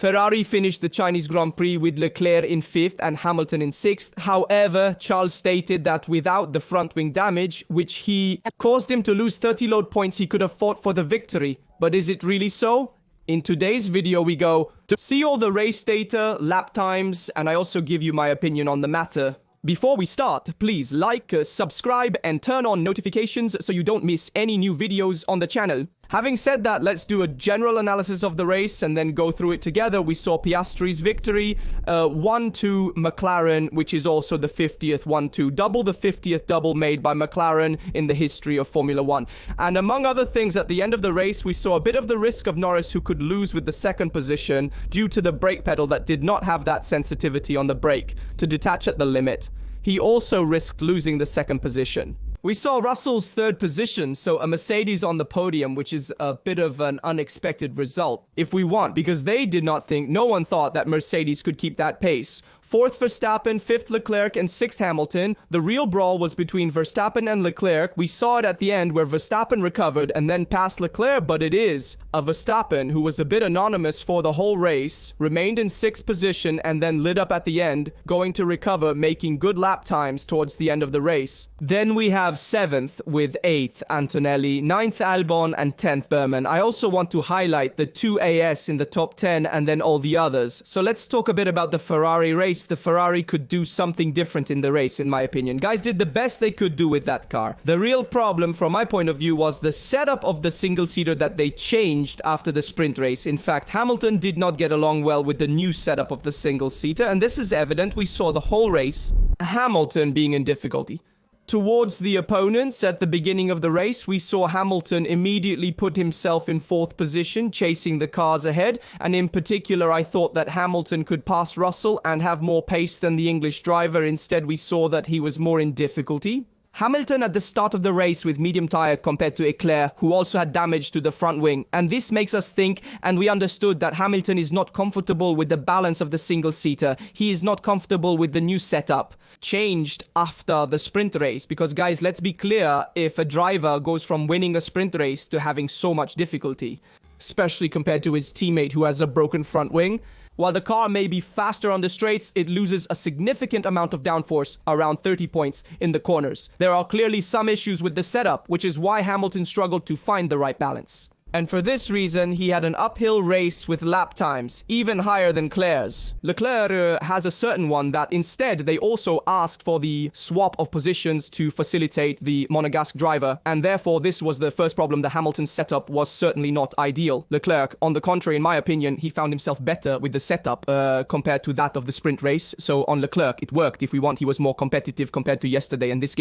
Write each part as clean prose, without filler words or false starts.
Ferrari finished the Chinese Grand Prix with Leclerc in 5th and Hamilton in 6th. However, Charles stated that without the front wing damage, which he caused him to lose 30 load points, he could have fought for the victory. But is it really so? In today's video, we go to see all the race data, lap times, and I also give you my opinion on the matter. Before we start, please like, subscribe, and turn on notifications so you don't miss any new videos on the channel. Having said that, let's do a general analysis of the race and then go through it together. We saw Piastri's victory, 1-2 McLaren, which is also the 50th 1-2 double, the 50th double made by McLaren in the history of Formula 1. And among other things, at the end of the race, we saw a bit of the risk of Norris, who could lose with the second position due to the brake pedal that did not have that sensitivity on the brake to detach at the limit. He also risked losing the second position. We saw Russell's third position, so a Mercedes on the podium, which is a bit of an unexpected result, if we want, because they did not think, no one thought that Mercedes could keep that pace. 4th Verstappen, 5th Leclerc, and 6th Hamilton. The real brawl was between Verstappen and Leclerc. We saw it at the end where Verstappen recovered and then passed Leclerc, but it is a Verstappen who was a bit anonymous for the whole race, remained in 6th position, and then lit up at the end, going to recover, making good lap times towards the end of the race. Then we have 7th with 8th Antonelli, 9th Albon, and 10th Berman. I also want to highlight the 2 AS in the top 10 and then all the others. So let's talk a bit about the Ferrari race. The Ferrari could do something different in the race, in my opinion. Guys did the best they could do with that car. The real problem, from my point of view, was the setup of the single-seater that they changed after the sprint race. In fact, Hamilton did not get along well with the new setup of the single-seater, and this is evident. We saw the whole race, Hamilton being in difficulty. Towards the opponents at the beginning of the race, we saw Hamilton immediately put himself in 4th position, chasing the cars ahead, and in particular I thought that Hamilton could pass Russell and have more pace than the English driver. Instead, we saw that he was more in difficulty. Hamilton at the start of the race with medium tire compared to Leclerc, who also had damage to the front wing, and this makes us think, and we understood that Hamilton is not comfortable with the balance of the single-seater. He is not comfortable with the new setup, changed after the sprint race, because guys, let's be clear, if a driver goes from winning a sprint race to having so much difficulty, especially compared to his teammate who has a broken front wing, while the car may be faster on the straights, it loses a significant amount of downforce, around 30 points in the corners. There are clearly some issues with the setup, which is why Hamilton struggled to find the right balance. And for this reason, he had an uphill race with lap times, even higher than Leclerc's. Leclerc has a certain one that instead they also asked for the swap of positions to facilitate the Monegasque driver, and therefore this was the first problem. The Hamilton setup was certainly not ideal. Leclerc, on the contrary, in my opinion, he found himself better with the setup compared to that of the sprint race. So on Leclerc, it worked. If we want, he was more competitive compared to yesterday, and this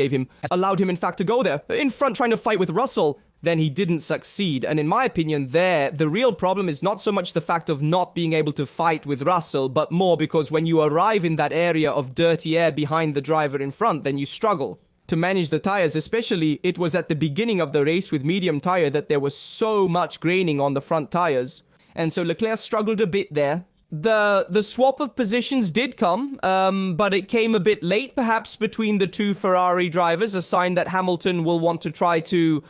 allowed him in fact to go there in front trying to fight with Russell. Then he didn't succeed. And in my opinion the real problem is not so much the fact of not being able to fight with Russell, but more because when you arrive in that area of dirty air behind the driver in front, then you struggle to manage the tires. Especially, it was at the beginning of the race with medium tire that there was so much graining on the front tires. And so Leclerc struggled a bit there. The swap of positions did come, but it came a bit late, perhaps, between the two Ferrari drivers, a sign that Hamilton will want to try to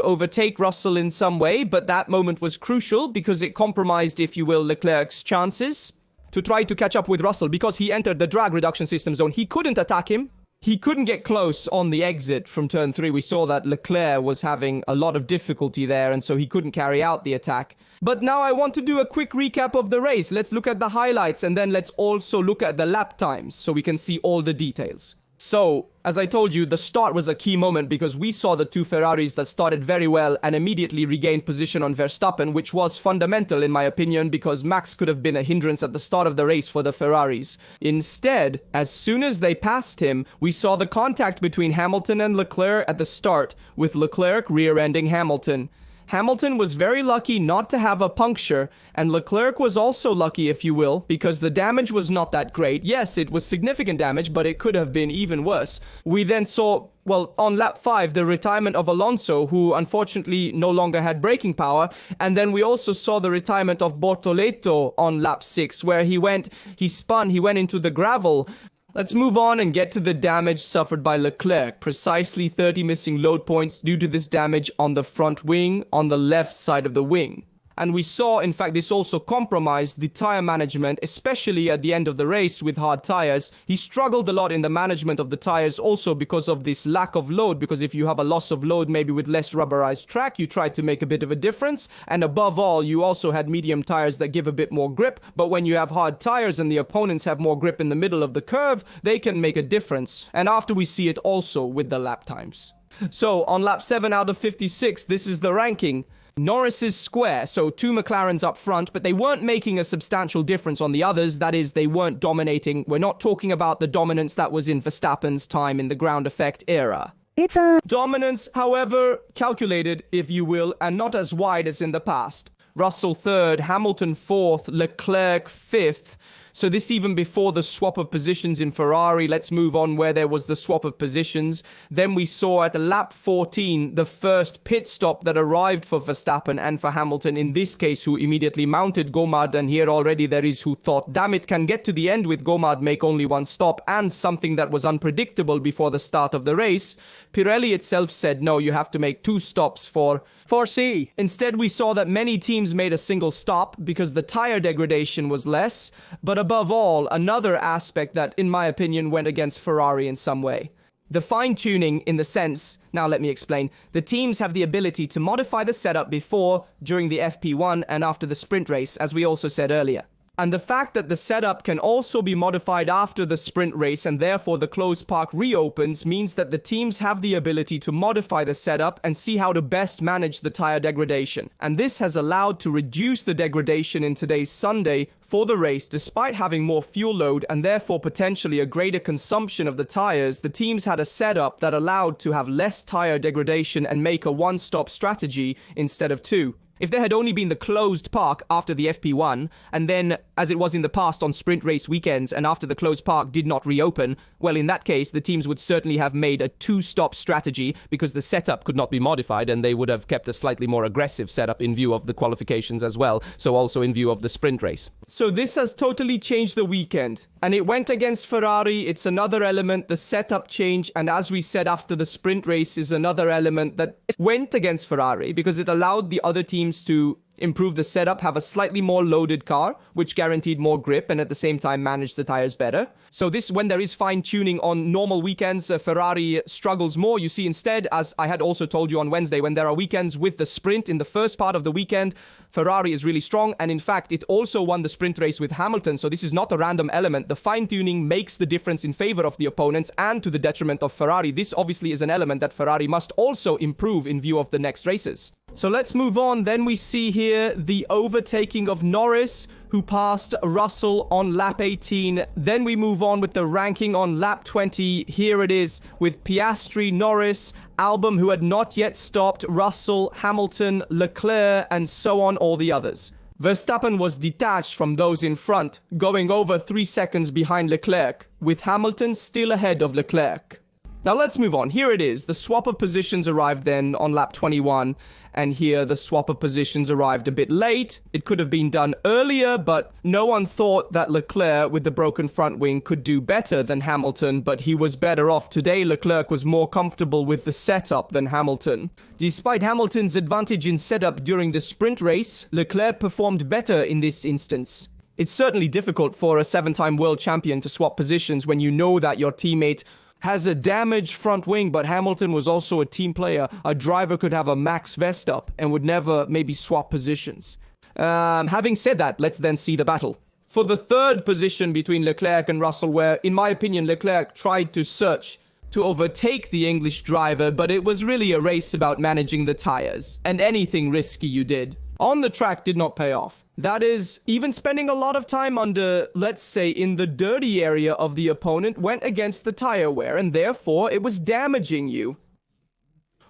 overtake Russell in some way, but that moment was crucial because it compromised, if you will, Leclerc's chances to try to catch up with Russell because he entered the drag reduction system zone. He couldn't attack him. He couldn't get close on the exit from turn 3. We saw that Leclerc was having a lot of difficulty there, and so he couldn't carry out the attack. But now I want to do a quick recap of the race. Let's look at the highlights, and then let's also look at the lap times so we can see all the details. So, as I told you, the start was a key moment because we saw the two Ferraris that started very well and immediately regained position on Verstappen, which was fundamental in my opinion because Max could have been a hindrance at the start of the race for the Ferraris. Instead, as soon as they passed him, we saw the contact between Hamilton and Leclerc at the start, with Leclerc rear-ending Hamilton. Hamilton was very lucky not to have a puncture, and Leclerc was also lucky, if you will, because the damage was not that great. Yes, it was significant damage, but it could have been even worse. We then saw, well, on lap 5, the retirement of Alonso, who unfortunately no longer had braking power, and then we also saw the retirement of Bortoleto on lap 6, where he went into the gravel. Let's move on and get to the damage suffered by Leclerc. Precisely 30 missing load points due to this damage on the front wing on the left side of the wing. And we saw, in fact, this also compromised the tire management, especially at the end of the race with hard tires. He struggled a lot in the management of the tires also because of this lack of load, because if you have a loss of load, maybe with less rubberized track, you try to make a bit of a difference. And above all, you also had medium tires that give a bit more grip. But when you have hard tires and the opponents have more grip in the middle of the curve, they can make a difference. And after we see it also with the lap times. So on lap 7 out of 56, this is the ranking. Norris is square, so 2 McLarens up front, but they weren't making a substantial difference on the others. That is, they weren't dominating. We're not talking about the dominance that was in Verstappen's time in the ground effect era. It's a dominance, however, calculated, if you will, and not as wide as in the past. Russell 3rd, Hamilton 4th, Leclerc 5th. So this even before the swap of positions in Ferrari. Let's move on where there was the swap of positions. Then we saw at lap 14 the first pit stop that arrived for Verstappen and for Hamilton, in this case, who immediately mounted Gomard. And here already there is who thought, damn it, can get to the end with Gomard, make only one stop, and something that was unpredictable before the start of the race. Pirelli itself said, no, you have to make 2 stops for C. Instead, we saw that many teams made a single stop because the tire degradation was less. But above all, another aspect that, in my opinion, went against Ferrari in some way. The fine-tuning in the sense, now let me explain, the teams have the ability to modify the setup before, during the FP1 and after the sprint race, as we also said earlier. And the fact that the setup can also be modified after the sprint race and therefore the closed park reopens means that the teams have the ability to modify the setup and see how to best manage the tire degradation. And this has allowed to reduce the degradation in today's Sunday for the race despite having more fuel load and therefore potentially a greater consumption of the tires. The teams had a setup that allowed to have less tire degradation and make a one-stop strategy instead of 2. If there had only been the closed park after the FP1, and then, as it was in the past on sprint race weekends, and after the closed park did not reopen, well, in that case, the teams would certainly have made a 2-stop strategy because the setup could not be modified, and they would have kept a slightly more aggressive setup in view of the qualifications as well, so also in view of the sprint race. So this has totally changed the weekend, and it went against Ferrari. It's another element, the setup change, and as we said after the sprint race is another element that went against Ferrari because it allowed the other teams to improve the setup, have a slightly more loaded car, which guaranteed more grip and at the same time managed the tires better. So this, when there is fine-tuning on normal weekends, Ferrari struggles more. You see, instead, as I had also told you on Wednesday, when there are weekends with the sprint in the first part of the weekend, Ferrari is really strong. And in fact, it also won the sprint race with Hamilton. So this is not a random element. The fine-tuning makes the difference in favor of the opponents and to the detriment of Ferrari. This obviously is an element that Ferrari must also improve in view of the next races. So let's move on. Then we see here the overtaking of Norris, who passed Russell on lap 18. Then we move on with the ranking on lap 20. Here it is with Piastri, Norris, Albon, who had not yet stopped, Russell, Hamilton, Leclerc, and so on, all the others. Verstappen was detached from those in front, going over 3 seconds behind Leclerc, with Hamilton still ahead of Leclerc. Now let's move on. Here it is. The swap of positions arrived then on lap 21. And here the swap of positions arrived a bit late. It could have been done earlier, but no one thought that Leclerc with the broken front wing could do better than Hamilton, but he was better off. Today, Leclerc was more comfortable with the setup than Hamilton. Despite Hamilton's advantage in setup during the sprint race, Leclerc performed better in this instance. It's certainly difficult for a 7-time world champion to swap positions when you know that your teammate has a damaged front wing, but Hamilton was also a team player. A driver could have a max vest up and would never maybe swap positions. Having said that, let's then see the battle. For the third position between Leclerc and Russell, where, in my opinion, Leclerc tried to search to overtake the English driver, but it was really a race about managing the tires, and anything risky you did on the track did not pay off. That is, even spending a lot of time under, let's say, in the dirty area of the opponent went against the tire wear, and therefore it was damaging you.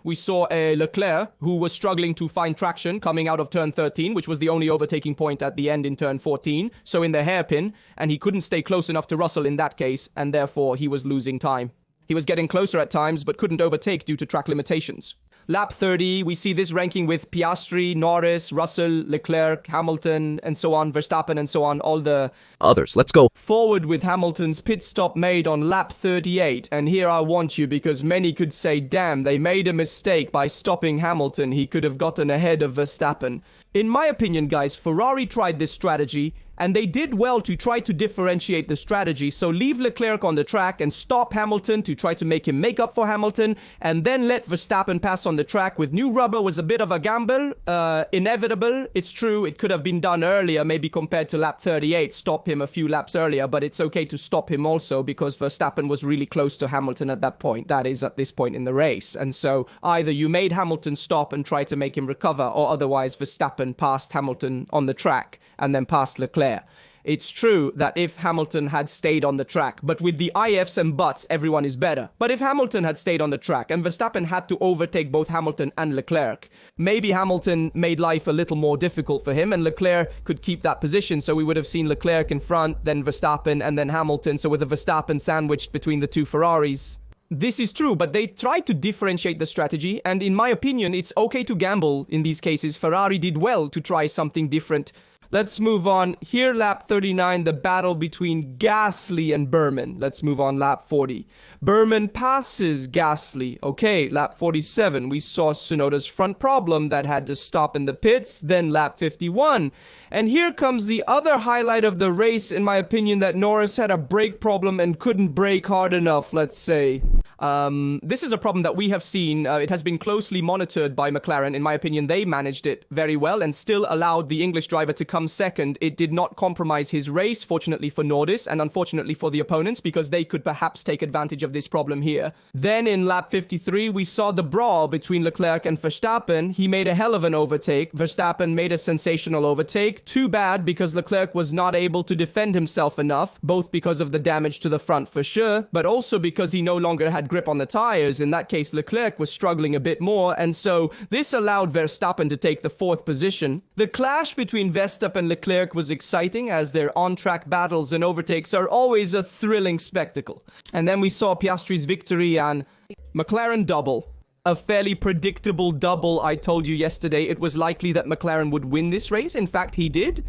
We saw a Leclerc who was struggling to find traction coming out of turn 13, which was the only overtaking point at the end in turn 14, so in the hairpin, and he couldn't stay close enough to Russell in that case, and therefore he was losing time. He was getting closer at times, but couldn't overtake due to track limitations. Lap 30, we see this ranking with Piastri, Norris, Russell, Leclerc, Hamilton, and so on, Verstappen, and so on, all the others. Let's go forward with Hamilton's pit stop made on lap 38. And here I want you, because many could say, damn, they made a mistake by stopping Hamilton. He could have gotten ahead of Verstappen. In my opinion, guys, Ferrari tried this strategy, and they did well to try to differentiate the strategy. So leave Leclerc on the track and stop Hamilton to try to make him make up for Hamilton, and then let Verstappen pass on the track. With new rubber was a bit of a gamble, inevitable. It's true, it could have been done earlier, maybe compared to lap 38, stop him a few laps earlier, but it's okay to stop him also because Verstappen was really close to Hamilton at that point. That is, at this point in the race. And so either you made Hamilton stop and try to make him recover, or otherwise Verstappen passed Hamilton on the track and then passed Leclerc. It's true that if Hamilton had stayed on the track, but with the ifs and buts, everyone is better. But if Hamilton had stayed on the track and Verstappen had to overtake both Hamilton and Leclerc, maybe Hamilton made life a little more difficult for him and Leclerc could keep that position. So we would have seen Leclerc in front, then Verstappen, and then Hamilton. So with a Verstappen sandwiched between the two Ferraris. This is true, but they tried to differentiate the strategy, and in my opinion, it's okay to gamble in these cases. Ferrari did well to try something different. Let's move on. Here, lap 39, the battle between Gasly and Berman. Let's move on, lap 40. Berman passes Gasly. Okay, lap 47, we saw Tsunoda's front problem that had to stop in the pits. Then lap 51. And here comes the other highlight of the race, in my opinion, that Norris had a brake problem and couldn't brake hard enough, let's say. This is a problem that we have seen. It has been closely monitored by McLaren. In my opinion, they managed it very well and still allowed the English driver to come second. It did not compromise his race, fortunately for Norris, and unfortunately for the opponents, because they could perhaps take advantage of this problem here. Then in lap 53, we saw the brawl between Leclerc and Verstappen. He made a hell of an overtake. Verstappen made a sensational overtake. Too bad, because Leclerc was not able to defend himself enough, both because of the damage to the front for sure, but also because he no longer had grip on the tires. In that case, Leclerc was struggling a bit more, and so this allowed Verstappen to take the fourth position. The clash between Verstappen and Leclerc was exciting, as their on-track battles and overtakes are always a thrilling spectacle. And then we saw Piastri's victory and McLaren double. A fairly predictable double. I told you yesterday it was likely that McLaren would win this race. In fact, he did.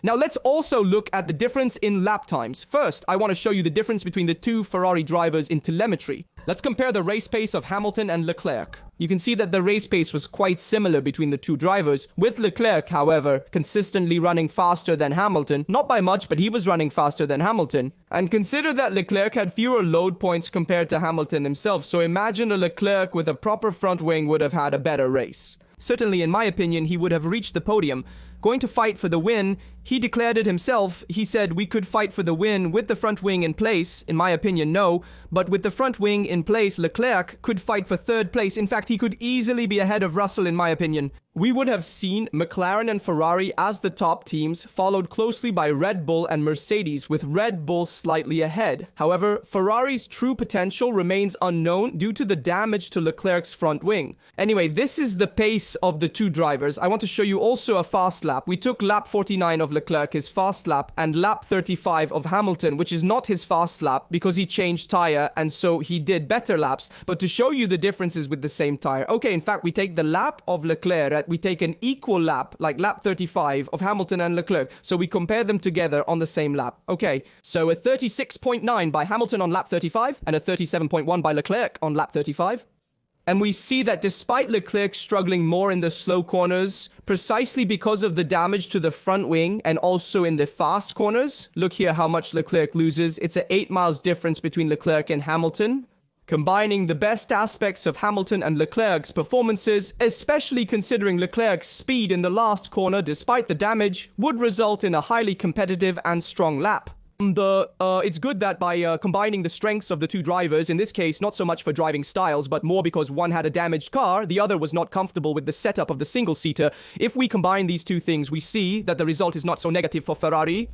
Now let's also look at the difference in lap times. First, I want to show you the difference between the two Ferrari drivers in telemetry. Let's compare the race pace of Hamilton and Leclerc. You can see that the race pace was quite similar between the two drivers, with Leclerc, however, consistently running faster than Hamilton. Not by much, but he was running faster than Hamilton. And consider that Leclerc had fewer load points compared to Hamilton himself, so imagine a Leclerc with a proper front wing would have had a better race. Certainly, in my opinion, he would have reached the podium. Going to fight for the win, he declared it himself. He said we could fight for the win with the front wing in place. In my opinion, no. But with the front wing in place, Leclerc could fight for third place. In fact, he could easily be ahead of Russell, in my opinion. We would have seen McLaren and Ferrari as the top teams, followed closely by Red Bull and Mercedes, with Red Bull slightly ahead. However, Ferrari's true potential remains unknown due to the damage to Leclerc's front wing. Anyway, this is the pace of the two drivers. I want to show you also a fast lap. We took lap 49 of Leclerc, his fast lap, and lap 35 of Hamilton, which is not his fast lap because he changed tire, and so he did better laps. But to show you the differences with the same tire. Okay, in fact, we take the lap of Leclerc, we take an equal lap, like lap 35 of Hamilton and Leclerc. So we compare them together on the same lap. Okay, so a 36.9 by Hamilton on lap 35 and a 37.1 by Leclerc on lap 35. And we see that despite Leclerc struggling more in the slow corners, precisely because of the damage to the front wing and also in the fast corners, look here how much Leclerc loses. It's an 8 miles difference between Leclerc and Hamilton. Combining the best aspects of Hamilton and Leclerc's performances, especially considering Leclerc's speed in the last corner despite the damage, would result in a highly competitive and strong lap. It's good that by combining the strengths of the two drivers, in this case not so much for driving styles, but more because one had a damaged car, the other was not comfortable with the setup of the single-seater. If we combine these two things, we see that the result is not so negative for Ferrari.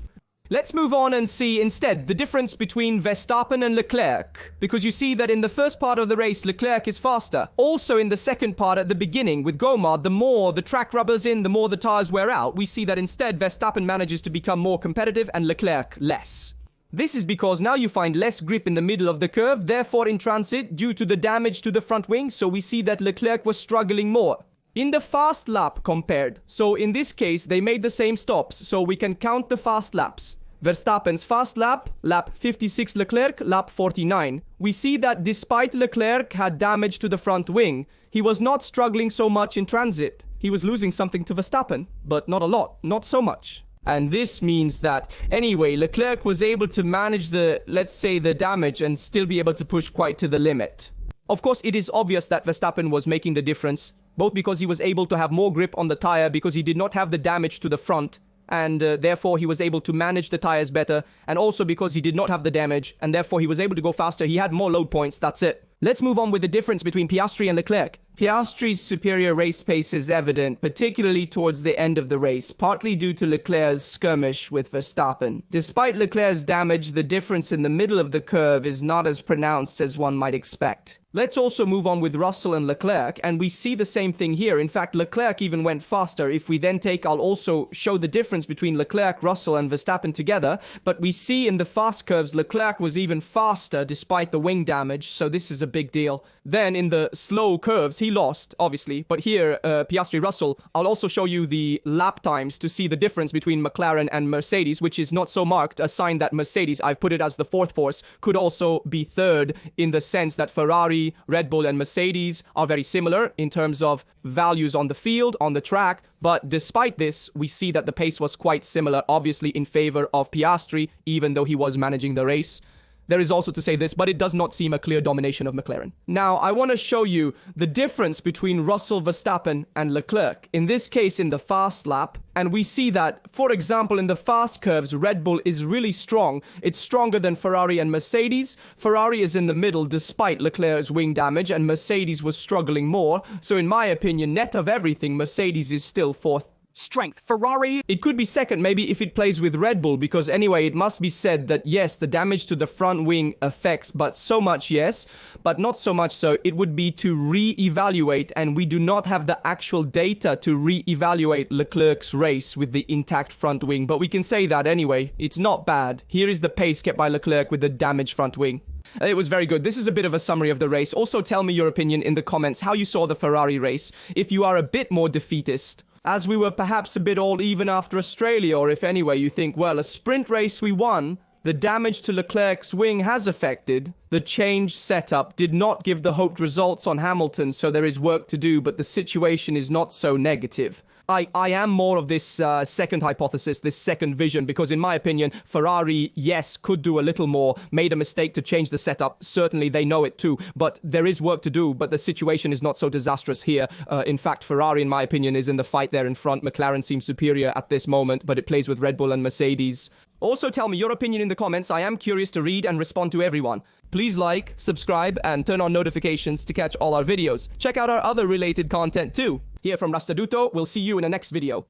Let's move on and see instead the difference between Verstappen and Leclerc, because you see that in the first part of the race Leclerc is faster. Also in the second part at the beginning with Gomard, the more the track rubber's in, the more the tires wear out. We see that instead Verstappen manages to become more competitive and Leclerc less. This is because now you find less grip in the middle of the curve, therefore in transit, due to the damage to the front wing, so we see that Leclerc was struggling more. In the fast lap compared, so in this case they made the same stops, so we can count the fast laps. Verstappen's fast lap, lap 56 Leclerc, lap 49. We see that despite Leclerc had damage to the front wing, he was not struggling so much in transit. He was losing something to Verstappen, but not a lot, not so much. And this means that, anyway, Leclerc was able to manage the, let's say, the damage and still be able to push quite to the limit. Of course, it is obvious that Verstappen was making the difference, both because he was able to have more grip on the tire because he did not have the damage to the front, and therefore he was able to manage the tires better, and also because he did not have the damage, and therefore he was able to go faster. He had more load points, that's it. Let's move on with the difference between Piastri and Leclerc. Piastri's superior race pace is evident, particularly towards the end of the race, partly due to Leclerc's skirmish with Verstappen. Despite Leclerc's damage, the difference in the middle of the curve is not as pronounced as one might expect. Let's also move on with Russell and Leclerc, and we see the same thing here. In fact, Leclerc even went faster. If we then I'll also show the difference between Leclerc, Russell, and Verstappen together, but we see in the fast curves, Leclerc was even faster despite the wing damage, so this is a big deal. Then in the slow curves, he lost, obviously, but here, Piastri, Russell, I'll also show you the lap times to see the difference between McLaren and Mercedes, which is not so marked, a sign that Mercedes, I've put it as the fourth force, could also be third in the sense that Ferrari, Red Bull, and Mercedes are very similar in terms of values on the field, on the track, but despite this, we see that the pace was quite similar, obviously in favor of Piastri, even though he was managing the race. There is also to say this, but it does not seem a clear domination of McLaren. Now, I want to show you the difference between Russell, Verstappen, and Leclerc. In this case, in the fast lap, and we see that, for example, in the fast curves, Red Bull is really strong. It's stronger than Ferrari and Mercedes. Ferrari is in the middle despite Leclerc's wing damage, and Mercedes was struggling more. So in my opinion, net of everything, Mercedes is still fourth. Strength, Ferrari. It could be second, maybe if it plays with Red Bull, because anyway, it must be said that yes, the damage to the front wing affects, but so much yes, but not so much so. It would be to re-evaluate, and we do not have the actual data to re-evaluate Leclerc's race with the intact front wing, but we can say that anyway. It's not bad. Here is the pace kept by Leclerc with the damaged front wing. It was very good. This is a bit of a summary of the race. Also tell me your opinion in the comments, how you saw the Ferrari race, if you are a bit more defeatist, as we were perhaps a bit all even after Australia, or if anyway you think, well, a sprint race we won, the damage to Leclerc's wing has affected, the changed setup did not give the hoped results on Hamilton, so there is work to do, but the situation is not so negative. I am more of this second hypothesis, this second vision, because in my opinion, Ferrari, yes, could do a little more, made a mistake to change the setup. Certainly, they know it too, but there is work to do, but the situation is not so disastrous here. In fact, Ferrari, in my opinion, is in the fight there in front. McLaren seems superior at this moment, but it plays with Red Bull and Mercedes. Also tell me your opinion in the comments. I am curious to read and respond to everyone. Please like, subscribe, and turn on notifications to catch all our videos. Check out our other related content too. Here from Rastaduto, we'll see you in the next video.